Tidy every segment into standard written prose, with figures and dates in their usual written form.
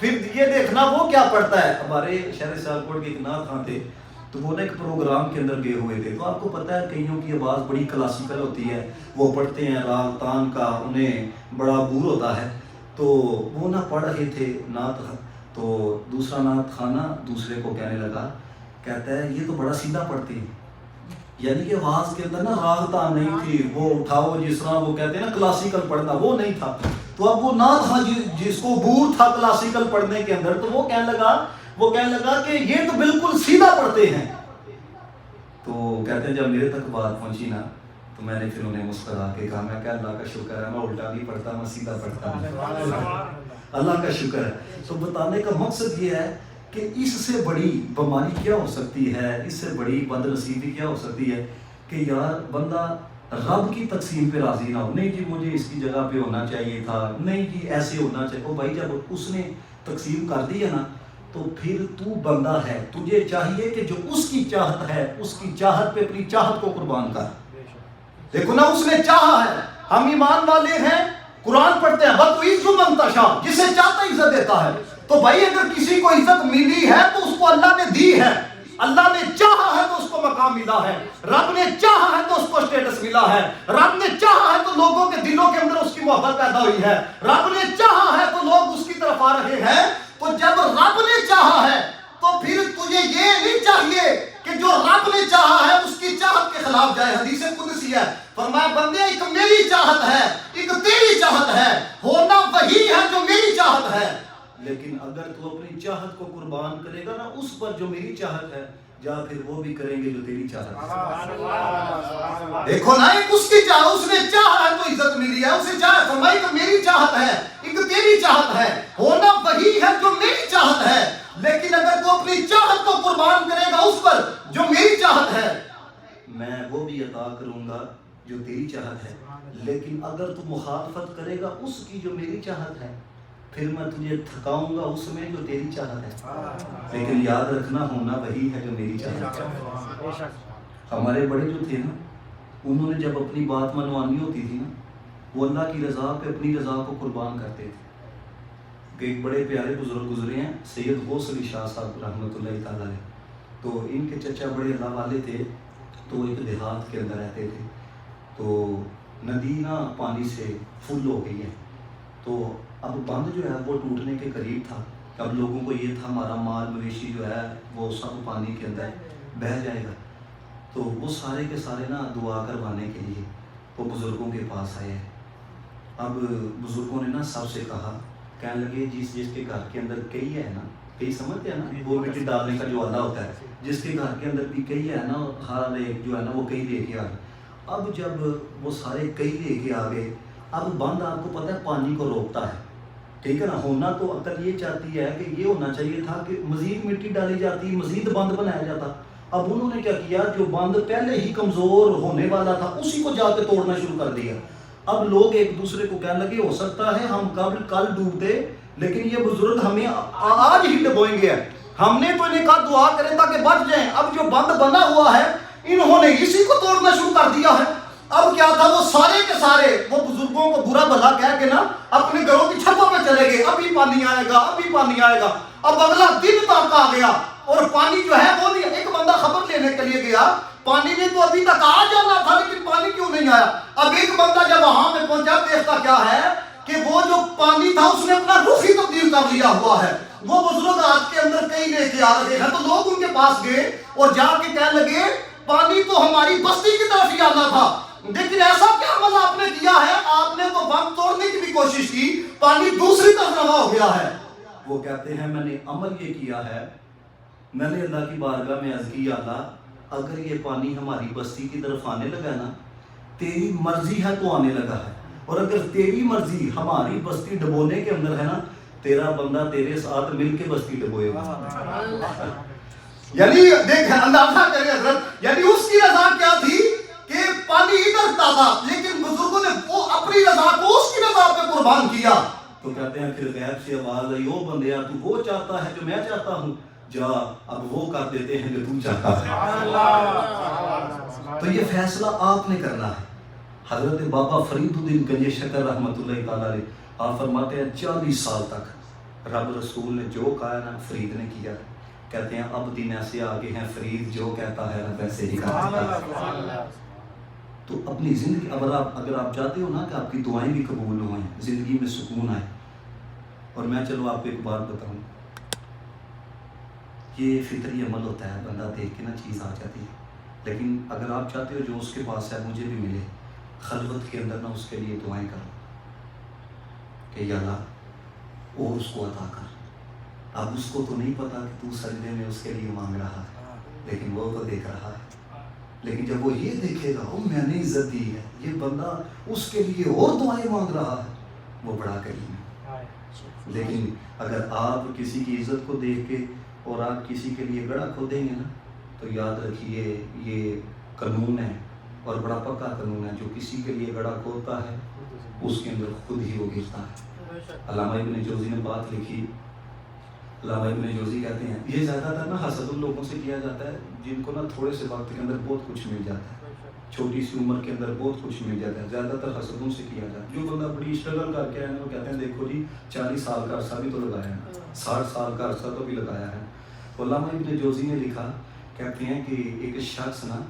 پھر یہ دیکھنا وہ کیا پڑھتا ہے. ہمارے شہر سیالکوٹ کے ایک نعت خواں تھے تو وہ ایک پروگرام کے اندر گئے ہوئے تھے. تو آپ کو پتہ ہے کئیوں کی آواز بڑی کلاسیکل ہوتی ہے, وہ پڑھتے ہیں راگ تان کا, انہیں بڑا عبور ہوتا ہے. تو وہ نہ پڑھ رہے تھے نعت, تو دوسرا نعت خانہ دوسرے کو کہنے لگا, کہتا ہے یہ تو بڑا سیدھا پڑھتے ہیں. یعنی کہ آواز کے اندر نا راگ تان نہیں تھی, وہ اٹھاؤ جس طرح وہ کہتے ہیں نا کلاسیکل پڑھنا, وہ نہیں تھا. تو اب وہ نعت خواں جس کو عبور تھا کلاسیکل پڑھنے کے اندر, تو وہ کہنے لگا کہ یہ تو بالکل سیدھا پڑھتے ہیں. تو کہتے ہیں جب میرے تک بات پہنچی نا تو میں نے پھر انہیں مسکرا کے کہا, میں کہ اللہ کا شکر ہے میں الٹا نہیں پڑھتا, میں سیدھا پڑھتا ہوں. اللہ کا شکر ہے. تو بتانے کا مقصد یہ ہے کہ اس سے بڑی بیماری کیا ہو سکتی ہے, اس سے بڑی بد نصیبی کیا ہو سکتی ہے کہ یار بندہ رب کی تقسیم پہ راضی نہ ہو. نہیں جی مجھے اس کی جگہ پہ ہونا چاہیے تھا, نہیں جی ایسے ہونا چاہیے. او بھائی جب اس نے تقسیم کر دی ہے نا تو پھر تو بندہ ہے, تجھے چاہیے کہ جو اس کی چاہت ہے اس کی چاہت پہ اپنی چاہت کو قربان کر. دیکھو نا اس نے چاہا ہے, ہم ایمان والے ہیں, قرآن پڑھتے ہیں, وَتُعِزُّ مَن تَشَاءُ, جسے چاہتا عزت دیتا ہے. تو بھائی اگر کسی کو عزت ملی ہے تو اس کو اللہ نے دی ہے, اللہ نے چاہا ہے تو اس کو مقام ملا ہے, رب نے چاہا ہے تو اس کو سٹیٹس ملا ہے, رب نے چاہا ہے تو لوگوں کے دلوں کے اندر اس کی محبت پیدا ہوئی ہے, رب نے چاہا ہے تو لوگ اس کی طرف آ رہے ہیں. تو جب رب نے چاہا ہے تو پھر تجھے یہ نہیں چاہیے کہ جو رب نے چاہا ہے اس کی چاہت کے خلاف جائے. حدیث قدسی ہے, فرمایا بندے ایک میری چاہت ہے ایک تیری چاہت ہے, ہونا وہی ہے جو میری چاہت ہے, لیکن اگر تو اپنی چاہت کو قربان کرے گا نا اس پر جو میری چاہت ہے, یا پھر وہ بھی کریں گے جو تیری چاہت ہے. دیکھو نا ایک اس کی چاہت, اس نے چاہا ہے تو عزت ملی ہے, اسے چاہا فرمائی کہ میری چاہت ہے ایک تیری چاہت ہے, ہونا وہی ہے جو میری چاہت ہے, لیکن اگر تو اپنی چاہت کو قربان کرے گا اس پر جو میری چاہت ہے میں وہ بھی عطا کروں گا جو تیری چاہت ہے. لیکن اگر تو مخالفت کرے گا اس کی جو میری چاہت ہے پھر میں تجھے تھکاؤں گا اس میں جو تیری چاہت ہے. لیکن یاد رکھنا ہونا وہی ہے جو میری چاہت ہے. ہمارے بڑے جو تھے نا انہوں نے جب اپنی بات منوانی ہوتی تھی نا وہ اللہ کی رضا پہ اپنی رضا کو قربان کرتے تھے. ایک بڑے پیارے بزرگ گزرے ہیں سید غوث علی شاہ صاحب رحمۃ اللہ تعالیٰ علیہ. تو ان کے چچا بڑے اللہ والے تھے, تو ایک دیہات کے اندر رہتے تھے. تو ندی نا پانی سے فل ہو گئی ہے, تو اب بند جو ہے وہ ٹوٹنے کے قریب تھا. اب لوگوں کو یہ تھا ہمارا مال مویشی جو ہے وہ سب پانی کے اندر بہہ جائے گا. تو وہ سارے کے سارے نا دعا کروانے کے لیے وہ بزرگوں کے پاس آئے ہیں. اب بزرگوں نے نا سب سے کہا, کہنے لگے جس کے گھر کے اندر کئی ہے نا, کئی سمجھتے ہیں نا وہ مٹی ڈالنے کا جو آلہ ہوتا ہے, جس کے گھر کے اندر بھی کئی ہے نا ہر ایک جو ہے نا وہ کئی لے کے آ گئے. اب جب وہ سارے کئی لے کے آ گئے, اب بند آپ کو پتہ ہے پانی کو روکتا ہے, ٹھیک ہے نا. ہونا تو عقل یہ چاہتی ہے کہ یہ ہونا چاہیے تھا کہ مزید مٹی ڈالی جاتی, مزید بند بنایا جاتا. اب انہوں نے کیا کیا, جو بند پہلے ہی کمزور ہونے والا تھا اسی کو جا کے توڑنا شروع کر دیا. اب لوگ ایک دوسرے کو کہنے لگے ہو سکتا ہے ہم کل ڈوبتے لیکن یہ بزرگ ہمیں آج ہی ڈبوئیں گے, ہم نے تو انہیں کہا دعا کریں تاکہ بچ جائیں. اب جو بند بنا ہوا ہے انہوں نے اسی کو توڑنا شروع کر دیا ہے. اب کیا تھا, وہ سارے کے سارے وہ بزرگوں کو برا بھلا کہہ کے نا اپنے گھروں کی چھتوں پہ چلے گئے, ابھی پانی آئے گا ابھی پانی آئے گا. اب اگلا دن تک آ گیا اور پانی جو ہے وہ نہیں. ایک بندہ خبر لینے کے لیے گیا, پانی نے تو ابھی تک آ جانا تھا لیکن پانی کیوں نہیں آیا. اب ایک بندہ جب وہاں پہ پہنچا دیکھتا کیا ہے کہ وہ جو پانی تھا اس نے اپنا رخ ہی تبدیل کر لیا ہوا ہے. وہ بزرگ ہاتھ کے اندر کئی لے کے آ رہے ہیں, تو لوگ ان کے پاس گئے اور جا کے کہنے لگے پانی تو ہماری بستی کی طرف ہی آنا تھا, لیکن ایسا کیا عمل آپ نے کیا ہے, آپ نے تو بند توڑنے کی بھی کوشش کی, پانی دوسری طرف روا ہو گیا ہے. وہ کہتے ہیں میں نے عمل یہ کیا ہے, میں نے اللہ کی بارگاہ میں عرض کی اللہ اگر یہ پانی ہماری بستی کی طرف آنے لگا نا تیری مرضی ہے تو آنے لگا ہے, اور اگر تیری مرضی ہماری بستی ڈبونے کے اندر ہے نا تیرا بندہ تیرے ساتھ مل کے بستی ڈبوئے گا. یعنی دیکھ اندازہ کریں حضرت, یعنی اس کی رضا کیا تھی کہ پانی ادھر تھا لیکن بزرگوں نے وہ اپنی رضا کو اس کی رضا پہ قربان کیا. تو کہتے ہیں پھر غیب سے آواز آئی, او بندیا تو وہ چاہتا ہے جو میں چاہتا ہوں, جا اب وہ کر دیتے ہیں جو تو چاہتا ہے. تو یہ فیصلہ آپ نے کرنا ہے. حضرت بابا فرید الدین گنج شکر رحمۃ اللہ تعالیٰ علیہ آپ فرماتے ہیں 40 سال تک رب رسول نے جو کہا ہے نا فرید نے کیا. کہتے ہیں اب دن ایسے آگے ہیں فرید جو کہتا ہے رب ویسے ہی کرتا ہے. تو اپنی زندگی اگر آپ چاہتے ہو نا کہ آپ کی دعائیں بھی قبول ہوئیں, زندگی میں سکون آئے. اور میں چلو آپ کو ایک بات بتاؤں, یہ فطری عمل ہوتا ہے, بندہ دیکھ کے نا چیز آ جاتی ہے. لیکن اگر آپ چاہتے ہو جو اس کے پاس ہے مجھے بھی ملے, خلوت کے اندر نا اس کے لیے دعائیں کرو کہ یا اللہ اور اس کو عطا کر. اب اس کو تو نہیں پتا کہ تو سجدے میں اس کے لیے مانگ رہا ہے, لیکن وہ تو دیکھ رہا ہے. لیکن جب وہ یہ دیکھے گا میں نے عزت دی ہے, یہ بندہ اس کے لیے اور دعائیں مانگ رہا ہے, وہ بڑا کریم ہے. لیکن اگر آپ کسی کی عزت کو دیکھ کے اور آپ کسی کے لیے گڑھا کھودیں گے نا, تو یاد رکھیے یہ قانون ہے اور بڑا پکا قانون ہے, جو کسی کے لیے گڑھا کھودتا ہے اس کے اندر خود ہی وہ گرتا ہے. علامہ ابن جوزی نے بات لکھی, علامہ ابن جوزی کہتے ہیں یہ زیادہ تر نا حسد ان لوگوں سے کیا جاتا ہے جن کو نا تھوڑے سے وقت کے اندر بہت کچھ مل جاتا ہے, چھوٹی سی عمر کے اندر بہت کچھ مل جاتا ہے. زیادہ تر حسدوں سے کیا جاتا ہے. جو بندہ بڑی اسٹرگل کر کے آیا نا وہ کہتے ہیں دیکھو جی 40 سال کا عرصہ بھی تو لگایا ہے, 60 سال کا عرصہ تو بھی لگایا ہے. تو علامہ ابن جوزی نے لکھا, کہتے ہیں کہ ایک شخص نا,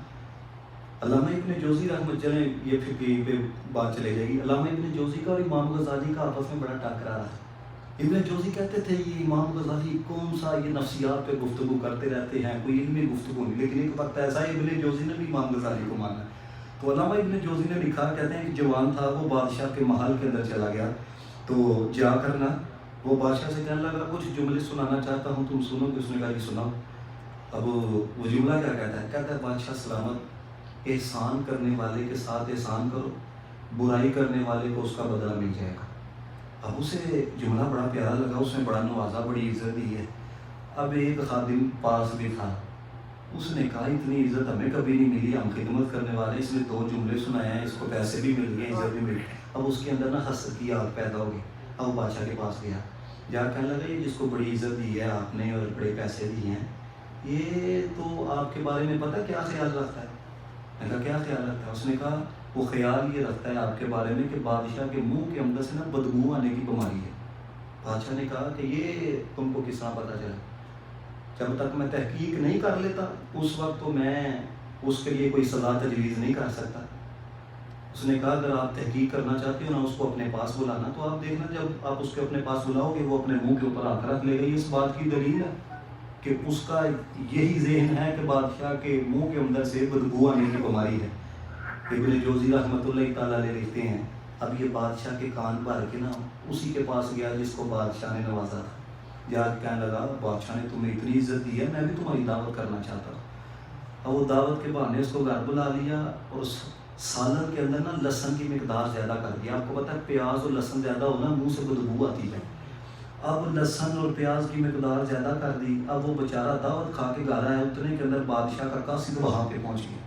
علامہ ابن جوزی رحمت چلیں یہ پھر کہیں پہ بات چلے جائے گی. علامہ ابن جوزی کا اور امام غزالی کا آپس میں بڑا ٹکرا رہا. ابن جوزی کہتے تھے یہ امام غزالی کون سا یہ نفسیات پہ گفتگو کرتے رہتے ہیں, کوئی علمی گفتگو نہیں. لیکن ایک وقت ایسا ہے ابن جوزی نے بھی امام غزالی کو مانا. تو علامہ ابن جوزی نے لکھا, کہتے ہیں کہ جوان تھا وہ بادشاہ کے محل کے اندر چلا گیا, تو جا کر نا وہ بادشاہ سے کہنے لگا کچھ جملے سنانا چاہتا ہوں تم سنو. کہ اس نے کہا کہ سناؤ. اب وہ جملہ کیا کہتا ہے, کہتا ہے بادشاہ سلامت, احسان کرنے والے کے ساتھ احسان کرو, برائی کرنے والے کو اس کا بدلہ مل جائے گا. اب اسے جملہ بڑا پیارا لگا, اس نے بڑا نوازا, بڑی عزت دی ہے. اب ایک خادم پاس بھی تھا, اس نے کہا اتنی عزت ہمیں کبھی نہیں ملی, ہم خدمت کرنے والے, اس نے 2 جملے سنائے ہیں, اس کو پیسے بھی مل گئے, عزت بھی مل گئی. اب اس کے اندر نا حسد کی آگ پیدا ہو گئی. اب وہ بادشاہ کے پاس گیا, جا کہنے لگا یہ جس کو بڑی عزت دی ہے آپ نے اور بڑے پیسے دیے ہیں, یہ تو آپ کے بارے میں پتہ کیا خیال رکھتا ہے. میں کہا کیا خیال رکھتا ہے. اس نے کہا وہ خیال یہ رکھتا ہے آپ کے بارے میں کہ بادشاہ کے منہ کے اندر سے نا بدبو آنے کی بیماری ہے. بادشاہ نے کہا کہ یہ تم کو کس طرح پتہ چلا. جب تک میں تحقیق نہیں کر لیتا اس وقت تو میں اس کے لیے کوئی سزا تجویز نہیں کر سکتا. اس نے کہا اگر آپ تحقیق کرنا چاہتے ہو نا اس کو اپنے پاس بلانا, تو آپ دیکھنا جب آپ اس کو اپنے پاس بلاؤ گے وہ اپنے منہ کے اوپر ہاتھ رکھ لے گا. یہ اس بات کی دلیل ہے کہ اس کا یہی ذہن ہے کہ بادشاہ کے منہ کے اندر سے بدبو آنے کی بیماری ہے. ابن جوزی رحمۃ اللہ تعالیٰ علیہ لکھتے ہیں اب یہ بادشاہ کے کان بھر کے نا اسی کے پاس گیا جس کو بادشاہ نے نوازا تھا. جا کے کہنے لگا بادشاہ نے تمہیں اتنی عزت دی ہے, میں بھی تمہاری دعوت کرنا چاہتا ہوں. اب وہ دعوت کے بہانے اس کو گھر بلا لیا اور سالن کے اندر نا لہسن کی مقدار زیادہ کر دیا. آپ کو پتہ ہے پیاز اور لہسن زیادہ ہونا منہ سے بدبو آتی ہے. اب لہسن اور پیاز کی مقدار زیادہ کر دی. اب وہ بیچارہ دعوت کھا کے گھر آیا, اتنے کے اندر بادشاہ کا قاصد وہاں پہ پہنچ گیا.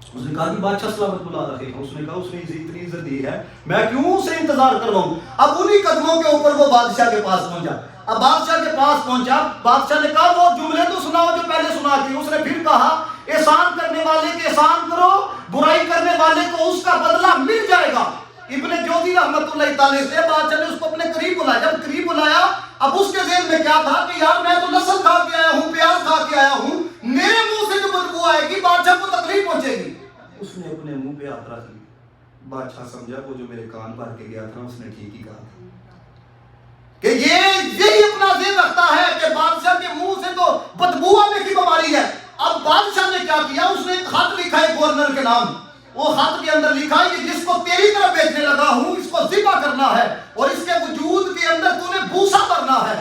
اس نے کہا کہ بادشاہ سلامت بلا رکھے ہیں. اس نے کہا اس نے اتنی عزت دی ہے میں کیوں سے انتظار کرواؤں. اب انہی قدموں کے اوپر وہ بادشاہ کے پاس پہنچا. اب بادشاہ کے پاس پہنچا, بادشاہ نے کہا وہ جملے تو سناؤ جو پہلے سنا دی. اس نے پھر کہا احسان کرنے والے کے احسان کرو, برائی کرنے والے کو اس کا بدلہ مل جائے گا. ابن جوزی رحمۃ اللہ تعالی سے بادشاہ نے اس کو اپنے قریب بلایا. جب قریب بلایا اب اس کے ذہن میں کیا تھا کہ یار میں تو لہسن کھا کے آیا ہوں, پیاز کھا کے آیا ہوں, میرے منہ سے جو بدبو آئے گی بادشاہ کو تکلیف پہنچے گی. اس نے اپنے منہ پہ ہاتھ رکھ لی. بادشاہ سمجھا وہ جو میرے کان بھر کے گیا تھا اس نے ٹھیک ہی کہا تھا کہ یہی اپنا ذہن رکھتا ہے کہ بادشاہ کے منہ سے تو بدبو آنے کی بیماری ہے. اب بادشاہ نے کیا کیا, اس نے ایک خط لکھا ہے گورنر کے نام. وہ خط کے اندر لکھا ہے کہ جس کو تیری طرف بیچنے لگا ہوں اس کو ذبح کرنا ہے اور اس کے وجود کے اندر تو نے بوسا بھرنا ہے.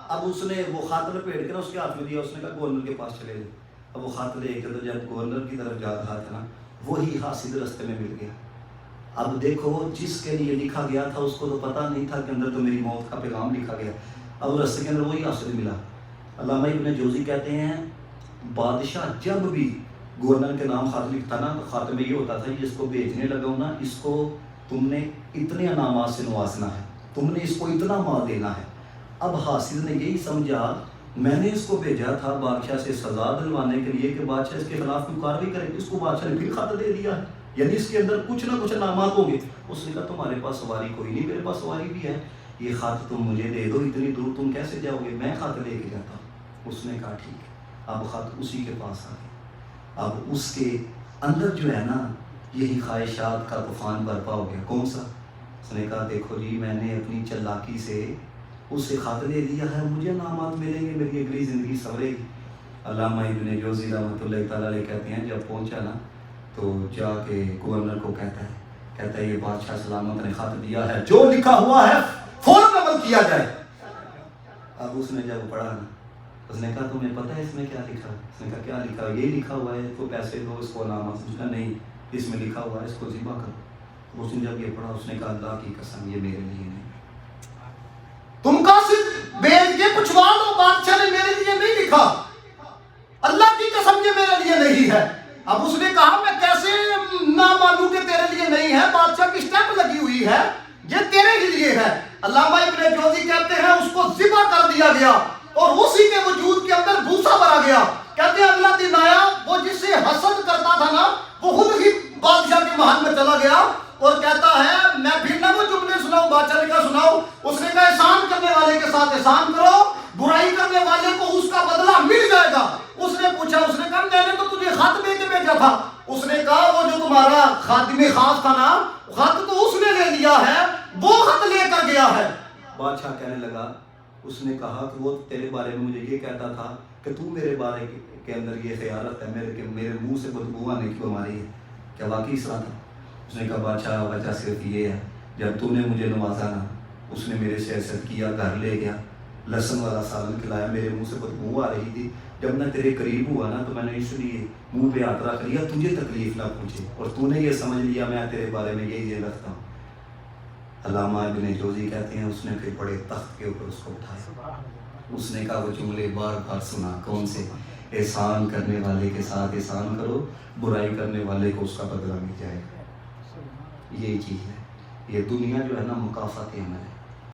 اب اس نے وہ خط لپیٹ کر اس کے ہاتھ میں دیا. اس نے کہا گورنر کے پاس چلے جائے. اب وہ خط لے کے جب گورنر کی طرف جا رہا تھا نا وہی حاسد رستے میں مل گیا. اب دیکھو جس کے لیے لکھا گیا تھا اس کو تو پتہ نہیں تھا کہ اندر تو میری موت کا پیغام لکھا گیا. اب رستے کے اندر وہی حاسد ملا. علامہ ابن جوزی کہتے ہیں بادشاہ جب بھی گورنر کے نام خط لکھتا نا تو خط میں یہ ہوتا تھا جس کو بھیجنے لگا ہوں نا اس کو تم نے اتنے انعامات سے نوازنا ہے, تم نے اس کو اتنا مال دینا ہے. اب حاسد نے یہی سمجھا میں نے اس کو بھیجا تھا بادشاہ سے سزا دلوانے کے لیے کہ بادشاہ اس کے خلاف کوئی کارروائی کرے. اس کو بادشاہ نے پھر خط دے دیا ہے, یعنی اس کے اندر کچھ نہ کچھ انعامات ہوں گے. اس نے کہا تمہارے پاس سواری کوئی نہیں, میرے پاس سواری بھی ہے. یہ خط تم مجھے دے دو، اتنی دور تم کیسے جاؤ گے، میں خط لے کے جاتا ہوں۔ اس نے کہا ٹھیک ہے۔ اب خط اسی کے پاس آ گیا۔ اب اس کے اندر جو ہے نا یہی خواہشات کا طوفان برپا ہو گیا۔ کون سا؟ اس نے کہا دیکھو جی میں نے اپنی چلاکی سے اس سے خط لے لیا ہے، مجھے انعامات ملیں گے، میری اگلی زندگی سنورے گی۔ علامہ ابن جوزی رحمۃ اللہ تعالیٰ علیہ کہتے ہیں جب پہنچا نا تو جا کے گورنر کو کہتا ہے یہ بادشاہ سلامت نے خط دیا ہے، جو لکھا ہوا ہے فوراً عمل کیا جائے۔ اب اس نے جب پڑھا نا اس نے کہا تمہیں پتہ ہے اس میں کیا لکھا ہے؟ اس نے کہا کیا لکھا ہے؟ یہ لکھا ہوا ہے تو پیسے دو اس کو انعامات۔ اس نے کہا نہیں، اس میں لکھا ہوا ہے اس کو ذبح کرو۔ اس نے جب یہ پڑھا اس نے کہا اللہ کی قسم یہ میرے لیے نہیں، تم قاصد بیچ کے پچھوا دو، بادشاہ نے میرے لیے نہیں لکھا، اللہ کی قسم یہ میرے لیے نہیں ہے۔ اب اس نے کہا میں کیسے نہ مانوں کہ تیرے لیے نہیں ہے، بادشاہ کی اسٹیمپ لگی ہوئی ہے، یہ تیرے ہی لیے ہے۔ علامہ ابن جوزی کہتے ہیں اس کو ذبح کر دیا گیا اور اسی کے وجود کے اندر بھوسا بھرا گیا۔ کہتے ہیں اللہ دن آیا وہ جس سے حسد کرتا تھا نا وہ خود ہی بادشاہ کے محل میں چلا گیا اور کہتا ہے میں پھر نہ وہ جملے سناؤں۔ بادشاہ نے کہا سناؤ۔ اس نے کہا احسان کرنے والے کے ساتھ احسان کرو، برائی کرنے والے کو اس کا بدلہ مل جائے گا۔ اس نے پوچھا، اس نے کہا میں نے تو تجھے خط دے کے بھیجا تھا۔ اس نے کہا وہ جو تمہارا خادم خاص تھا نا خط تو اس نے لے لیا ہے، وہ خط لے کر گیا ہے۔ بادشاہ کہنے لگا، اس نے کہا کہ وہ تیرے بارے میں مجھے یہ کہتا تھا کہ تو میرے بارے کے اندر یہ خیال رکھتا ہے میرے منہ سے بدبو آنے کی بیماری ہے، کیا واقعی اس طرح تھا؟ اس نے کہا بادشاہ وجہ صرف یہ ہے جب تو نے مجھے نوازا نا اس نے میرے سے عزت کیا، گھر لے گیا، لہسن والا سالن کھلایا، میرے منہ سے بدبو آ رہی تھی، جب میں تیرے قریب ہوا نا تو میں نے اس لیے منہ پہ ہاتھ رکھ لیا تجھے تکلیف نہ پہنچے، اور تو نے یہ سمجھ لیا میں تیرے بارے میں یہی رکھتا ہوں۔ علامہ ابن جوزی کہتے ہیں اس نے پھر بڑے تخت کے اوپر اس کو اٹھایا، اس نے کہا وہ جملے بار بار سنا، کون سے؟ احسان کرنے والے کے ساتھ احسان کرو، برائی کرنے والے کو اس کا بدلہ مل جائے گا۔ یہی چیز ہے، یہ دنیا جو ہے نا مکافات عمل ہے۔